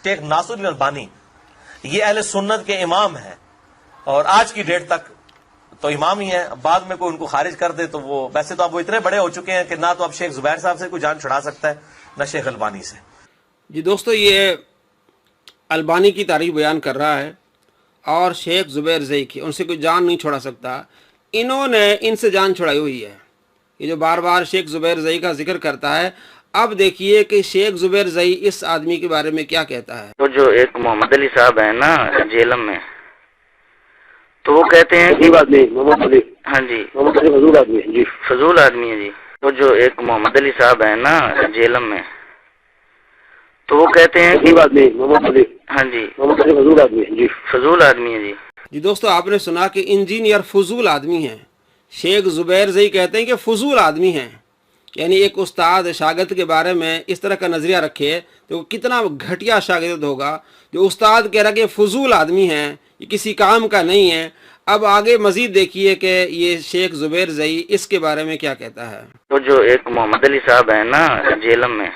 شیخ ناصر الدین البانی یہ اہل سنت کے امام ہیں، اور آج کی ڈیٹ تک تو امام ہی ہیں. بعد میں کوئی ان کو خارج کر دے تو وہ ویسے تو اب وہ اتنے بڑے ہو چکے ہیں کہ نہ تو اب شیخ زبیر صاحب سے کوئی جان چھڑا سکتا ہے نہ شیخ البانی سے. جی دوستو، یہ البانی کی تعریف بیان کر رہا ہے اور شیخ زبیر زئی کی، ان سے کوئی جان نہیں چھوڑا سکتا. انہوں نے ان سے جان چھڑائی ہوئی ہے. یہ جو بار بار شیخ زبیر زئی کا ذکر کرتا ہے، اب دیکھیے کہ شیخ زبیر زئی اس آدمی کے بارے میں کیا کہتا ہے. وہ جو ایک محمد علی صاحب ہیں نا جیلم میں، تو وہ کہتے ہیں کہ محمد علی، ہاں جی محمد علی فضول آدمی ہے جی، فضول آدمی ہے جی. وہ جو ایک محمد علی صاحب ہیں نا جیلم میں، تو وہ کہتے ہیں کہ محمد علی، ہاں جی محمد علی فضول آدمی ہے جی، فضول آدمی ہے جی. جی دوستو، آپ نے سنا کہ انجینئر فضول آدمی ہیں. شیخ زبیر زئی کہتے ہیں کہ فضول آدمی ہیں. یعنی ایک استاد شاگرد کے بارے میں اس طرح کا نظریہ رکھے تو کتنا گھٹیا شاگرد ہوگا. جو استاد کہہ رہا کہ فضول آدمی ہیں، یہ کسی کام کا نہیں ہے. اب آگے مزید دیکھیے کہ یہ شیخ زبیر زئی اس کے بارے میں کیا کہتا ہے. وہ جو ایک محمد علی صاحب ہیں نا جیلم میں،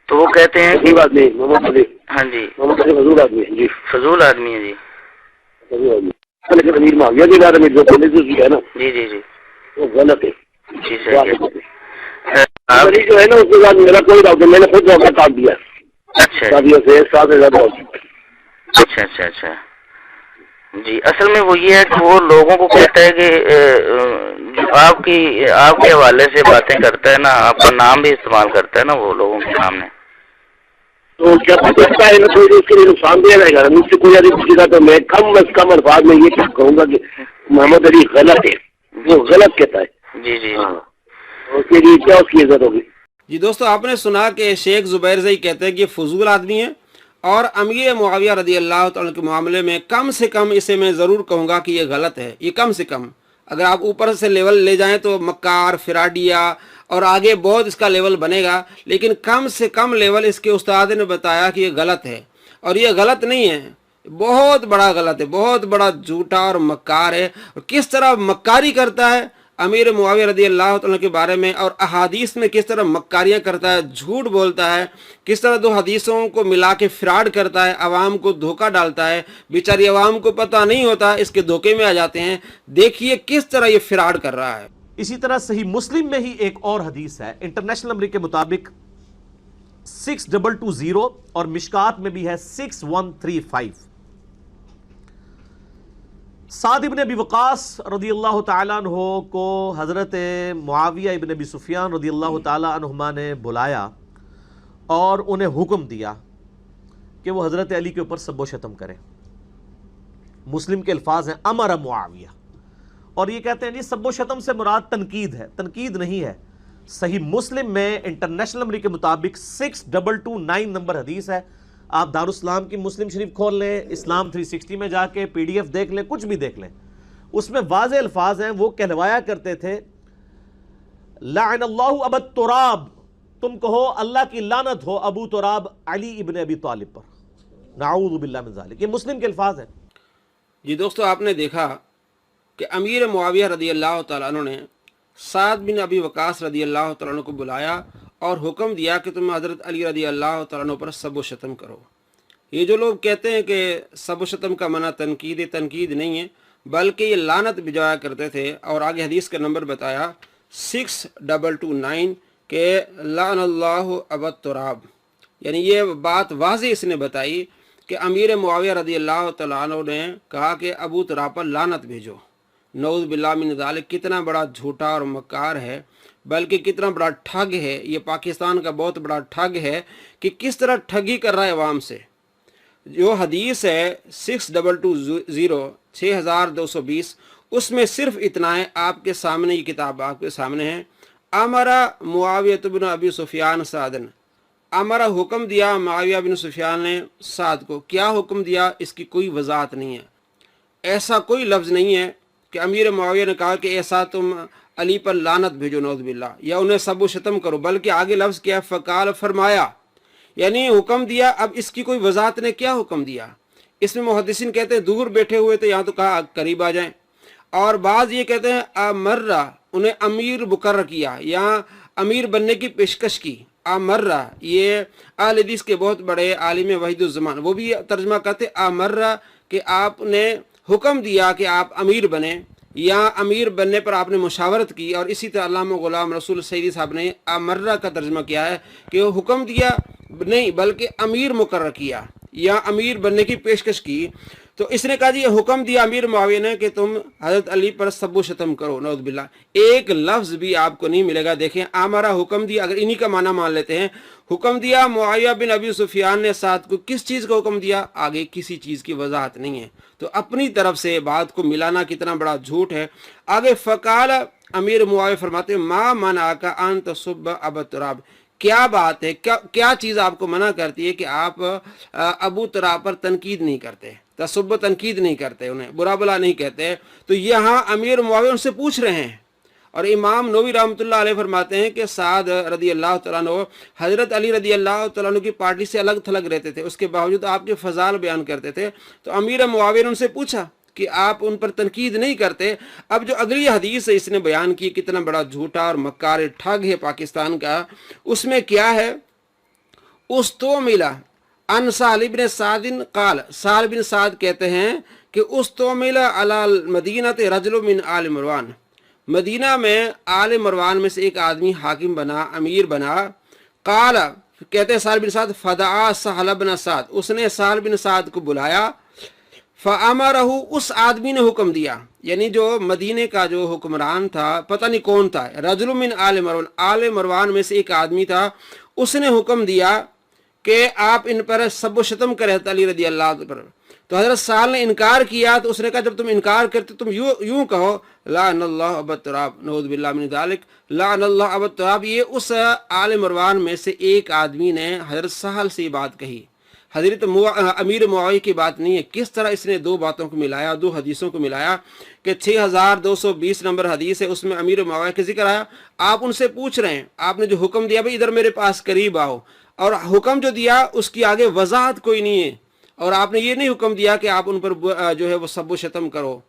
تو وہ کہتے ہیں کہ محمد علی، ہاں جی محمد علی فضول آدمی ہے جی، فضول آدمی ہے جی. فضول آدمی. لیکن امیر معاویہ کے بارے میں جو پولیس کی ہے نا جی جی جی وہ غلط ہے. جی صحیح ہے. علی جو ہے نا اس کے بعد میرا کوئی ڈاکٹر، میں نے خود ڈاکٹر کاٹ دیا اچھا شادیوں سے 1 سال سے زیادہ ہو چکا ہے. اچھا اچھا اچھا جی. اصل میں وہ یہ ہے کہ وہ لوگوں کو کہتا ہے کہ جو آپ کے حوالے سے باتیں کرتا ہے نا، آپ کا نام بھی استعمال کرتا ہے نا وہ لوگوں کے سامنے، تو کیا کرتا ہے نا، تو اس کے لیے نقصان دیا جائے گا. مجھ سے کوئی آدمی پوچھے گا تو میں کم از کم الفاظ میں یہ کہوں گا کہ محمد علی غلط ہے، وہ غلط کہتا ہے. جی جی ہاں، اس کے لیے کیا اس کی عزت ہوگی. جی دوستو، آپ نے سنا کہ شیخ زبیر زئی کہتے ہیں کہ یہ فضول آدمی ہے، اور امیر معاویہ رضی اللہ تعالیٰ کے معاملے میں کم سے کم اسے میں ضرور کہوں گا کہ یہ غلط ہے. یہ کم سے کم، اگر آپ اوپر سے لیول لے جائیں تو مکار، فراڈیا اور آگے بہت اس کا لیول بنے گا، لیکن کم سے کم لیول اس کے استاد نے بتایا کہ یہ غلط ہے. اور یہ غلط نہیں ہے، بہت بڑا غلط ہے، بہت بڑا جھوٹا اور مکار ہے. کس طرح مکاری کرتا ہے امیر معاویہ رضی اللہ تعالیٰ کے بارے میں، اور احادیث میں کس طرح مکاریاں کرتا ہے، جھوٹ بولتا ہے، کس طرح 2 حدیثوں کو ملا کے فراڈ کرتا ہے، عوام کو دھوکہ ڈالتا ہے. بیچاری عوام کو پتہ نہیں ہوتا، اس کے دھوکے میں آ جاتے ہیں. دیکھیے کس طرح یہ فراڈ کر رہا ہے. اسی طرح صحیح مسلم میں ہی ایک اور حدیث ہے، انٹرنیشنل نمبر کے مطابق 6220 اور مشکات میں بھی ہے 6135. سعد ابن ابی وقاص رضی اللہ تعالیٰ عنہ کو حضرت معاویہ ابن ابی سفیان رضی اللہ تعالیٰ عنہما نے بلایا اور انہیں حکم دیا کہ وہ حضرت علی کے اوپر سب و شتم کریں. مسلم کے الفاظ ہیں امر معاویہ، اور یہ کہتے ہیں جی سب و شتم سے مراد تنقید ہے، تنقید نہیں ہے. صحیح مسلم میں انٹرنیشنل نمبر کے مطابق 6229 نمبر حدیث ہے. آپ دارالاسلام کی مسلم شریف کھول لیں، اسلام 360 میں جا کے PDF دیکھ لیں، کچھ بھی دیکھ لیں، اس میں واضح الفاظ ہیں. وہ کہلوایا کرتے تھے لعن اللہ ابا التراب، تم کہو اللہ کی لعنت ہو ابو تراب علی ابن ابی طالب پر، نعوذ باللہ من ذالک. یہ مسلم کے الفاظ ہیں. جی دوستو، آپ نے دیکھا کہ امیر معاویہ رضی اللہ تعالیٰ عنہ نے سعد بن ابی وقاص رضی اللہ تعالیٰ عنہ کو بلایا اور حکم دیا کہ تم حضرت علی رضی اللہ تعالیٰ عنہ پر سب و شتم کرو. یہ جو لوگ کہتے ہیں کہ سب و شتم کا منع تنقید نہیں ہے، بلکہ یہ لعنت بجایا کرتے تھے. اور آگے حدیث کا نمبر بتایا 6229 کہ لعن اللہ ابا التراب. یعنی یہ بات واضح اس نے بتائی کہ امیر معاویہ رضی اللہ تعالیٰ عنہ نے کہا کہ ابو تراب پر لعنت بھیجو. نعوذ باللہ من ذالک. کتنا بڑا جھوٹا اور مکار ہے، بلکہ کتنا بڑا ٹھگ ہے. یہ پاکستان کا بہت بڑا ٹھگ ہے کہ کس طرح ٹھگی کر رہا ہے عوام سے. جو حدیث ہے 6220 اس میں صرف اتنا ہے. آپ کے سامنے یہ کتاب آپ کے سامنے ہے. امرا معاویہ بن ابی سفیان سعدن، امرا حکم دیا معاویہ بن سفیان نے سعد کو. کیا حکم دیا اس کی کوئی وضاحت نہیں ہے. ایسا کوئی لفظ نہیں ہے کہ امیر معاویہ نے کہا کہ ایسا تم علی پر لعنت بھیجو نعوذ باللہ، یا انہیں سب و شتم کرو، بلکہ آگے لفظ کیا فقال فرمایا، یعنی حکم دیا. اب اس کی کوئی وضاحت نے کیا حکم دیا. اس میں محدثین کہتے ہیں دور بیٹھے ہوئے تھے، یہاں تو کہا قریب آ جائیں. اور بعض یہ کہتے ہیں امرہ، انہیں امیر مقرر کیا، یہاں امیر بننے کی پیشکش کی. अमर्रा, ये अहल हदीस के बहुत बड़े आलिम वहीदुज़्ज़मान वो भी तर्जमा करते अमर्रा कि आपने हुक्म दिया कि आप अमीर बने या अमीर बनने पर आपने मुशावरत की। और इसी तरह अल्लामा गुलाम रसूल सईदी साहब ने अमर्रा का तर्जमा किया है कि वो हुक्म दिया नहीं बल्कि अमीर मुकर्रर किया या अमीर बनने की पेशकश की। तो इसने कहा जी ये हुक्म दिया अमीर मुआविया ने कि तुम हज़रत अली पर सब्बो शतम करो, नऊज़ बिल्लाह। एक लफ्ज़ भी आपको नहीं मिलेगा। देखें आमरा हुक्म दिया, अगर इन्हीं का माना मान लेते हैं, हुक्म दिया मुआविया बिन अबी सुफियान ने साथ को, किस चीज़ का हुक्म दिया, आगे किसी चीज़ की वजाहत नहीं है। तो अपनी तरफ से बात को मिलाना कितना बड़ा झूठ है। आगे फ़काल अमीर मुआविया फरमाते मा मना का अन तसुब्ब अबू तुराब, क्या बात है, क्या चीज़ आपको मना करती है कि आप अबू तुराब पर तनकीद नहीं करते, तसुब्ब तनकीद नहीं करते, उन्हें बुरा भला नहीं कहते। तो यहाँ अमीर मुआविया उनसे पूछ रहे हैं। और इमाम नवी रहमतुल्लाह अलैह फरमाते हैं कि साद रदी अल्लाह तआला अन्हु हज़रत अली रदी अल्लाह तआला अन्हु की पार्टी से अलग थलग रहते थे, उसके बावजूद आपके फ़ज़ाइल बयान करते थे। तो अमीर मुआविया ने उनसे पूछा कि आप उन पर तनकीद नहीं करते। अब जो अगली हदीस है इसने बयान की कितना बड़ा झूठा और मक्कार ठग है पाकिस्तान का, उसमें क्या है, उस तो मिला अन साल इब्न सादिन काल, साल बिन साद कहते हैं कि उस तो मिला अलाल मदीना ते रजुल मिन आल मरवान, मदीना में आल मरवान में से एक आदमी हाकिम बना, अमीर बना। काल कहते हैं साल बिन साद फदा सहल बिन साद, उसने साल बिन साद को बुलाया। फ़अमरहु, उस आदमी ने हुक्म दिया, यानी जो मदीने का जो हुक्मरान था, पता नहीं कौन था, रजुल मिन आल मरवान, आल मरवान में से एक आदमी था, उसने हुक्म दिया कि आप इन पर सब्ब शतम करें अली रदी अल्लाह पर। तो हज़रत साल ने इनकार किया। तो उसने कहा जब तुम इनकार करते तुम यूं कहो लाअनल्लाह अबू तुराब, नऊज़ बिल्लाह मिन ज़ालिक, लाअनल्लाह अबू तुराब। ये उस आल मरवान में से एक आदमी ने हज़रत साहल से ये बात कही, हज़रत अमीर मुआविया की बात नहीं है। किस तरह इसने दो बातों को मिलाया, दो हदीसों को मिलाया कि 6220 नंबर हदीस है, उसमें अमीर मुआविया का जिक्र आया। आप उनसे पूछ रहे हैं, आपने जो हुक्म दिया भाई इधर मेरे पास करीब आओ, और हुक्म जो दिया उसकी आगे वजाहत कोई नहीं है। और आपने ये नहीं हुक्म दिया कि आप उन पर जो है वो सब्बो शतम करो,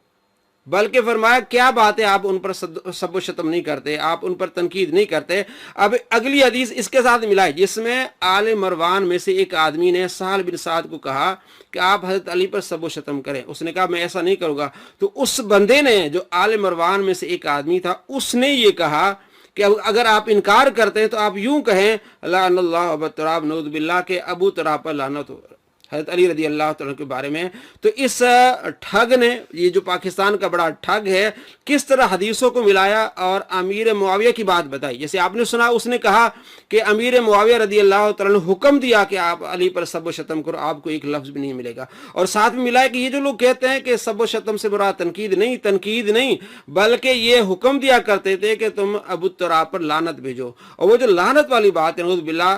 बल्कि फरमाया क्या बात है आप उन पर सब्बो शतम नहीं करते, आप उन पर तनकीद नहीं करते। अब अगली हदीस इसके साथ मिलाई जिसमें आले मरवान में से एक आदमी ने साल बिन साद को कहा कि आप हज़रत अली पर सब्बो शतम करें। उसने कहा मैं ऐसा नहीं करूँगा। तो उस बंदे ने जो आले मरवान में से एक आदमी था उसने ये कहा कि अगर आप इनकार करते हैं तो आप यूं कहें लाअनल्लाह अबू तुराब, नऊज़ बिल्लाह के अबू तुराब पर लानत हो, हज़रत अली रदी अल्लाह तआला के बारे में। तो इस ठग ने, ये जो पाकिस्तान का बड़ा ठग है, किस तरह हदीसों को मिलाया और अमीर मुआविया की बात बताई। जैसे आपने सुना उसने कहा कि अमीर मुआविया रदी अल्लाह तआला ने हुक्म दिया कि आप अली पर सब्ब शतम करो, आपको एक लफ्ज़ भी नहीं मिलेगा। और साथ में मिलाया कि ये जो लोग कहते हैं कि सब्ब शतम से बुरा तनकीद नहीं, बल्कि ये हुक्म दिया करते थे कि तुम अबू तुराब पर लानत भेजो। और वो जो लानत वाली बात है, नऊज़ बिल्लाह,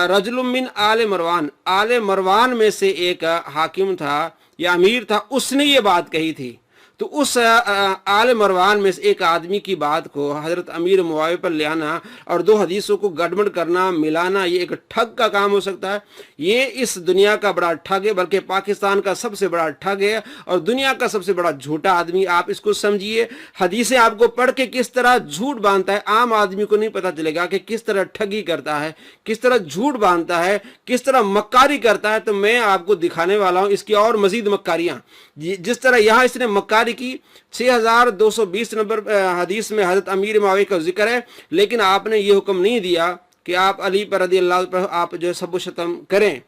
रजुल मिन आल मरवान, आल मरवान में से एक हाकिम था या अमीर था, उसने ये बात कही थी। तो उस आल मरवान में से एक आदमी की बात को हज़रत अमीर मुआविया पर ले आना और दो हदीसों को गड़बड़ करना, मिलाना, ये एक ठग का काम हो सकता है। ये इस दुनिया का बड़ा ठग है, बल्कि पाकिस्तान का सबसे बड़ा ठग है और दुनिया का सबसे बड़ा झूठा आदमी। आप इसको समझिए, हदीसें आपको पढ़ के किस तरह झूठ बांधता है, आम आदमी को नहीं पता चलेगा कि किस तरह ठगी करता है, किस तरह झूठ बांधता है, किस तरह मक्कारी करता है। तो मैं आपको दिखाने वाला हूँ इसकी और मजीद मक्कारियाँ। जिस तरह यहाँ इसने मक्कारी की 6220 नंबर हदीस में हज़रत अमीर मुआविया का जिक्र है, लेकिन आपने ये हुक्म नहीं दिया कि आप अली पर रज़ी अल्लाह पर आप जो है सब्बो शतम करें,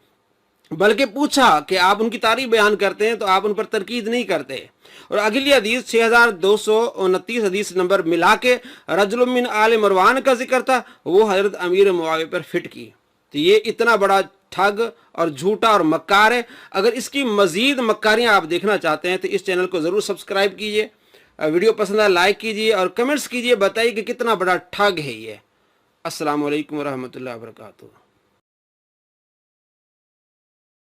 बल्कि पूछा कि आप उनकी तारीफ बयान करते हैं तो आप उन पर तनकीद नहीं करते। और अगली हदीस 6229 हदीस नंबर मिला के रजुल मिन आल मरवान का जिक्र था, वो हज़रत अमीर मुआविया पर फिट की। तो ये इतना बड़ा ठग और झूठा और मक्कार है। अगर इसकी मजीद मक्कारियाँ आप देखना चाहते हैं तो इस चैनल को ज़रूर सब्सक्राइब कीजिए, वीडियो पसंद आए लाइक कीजिए और कमेंट्स कीजिए, बताइए कि कितना बड़ा ठग है ये। अस्सलामु अलैकुम व रहमतुल्लाहि व बरकातुहू।